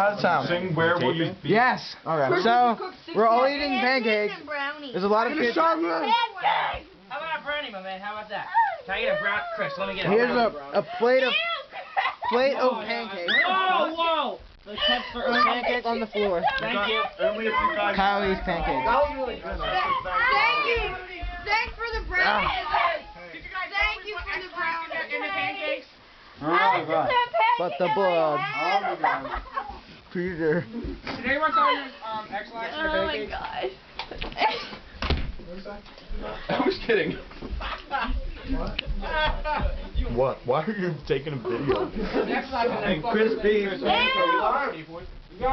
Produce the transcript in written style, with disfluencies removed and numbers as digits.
Out of town. Sing where will you be? Yes. Okay. So we're all eating pancakes. Brownies. There's a lot of kids. Pancakes! How about a brownie, my man? How about that? Can I get a brown? Chris, let me get a Here's brownie. a plate of pancakes. Oh, whoa! Pancake on the floor. Thank you. Only if you guys. Kyle eats pancakes. That was really good. Thank you. Thanks for the brownies. Thank you for the brownies. And the pancakes? But the blood. Peter. Did anyone tell you X-Lax and Oh my pancakes? gosh. I was kidding. What? Why are you taking a video? X-Lax and Crispy. pancakes.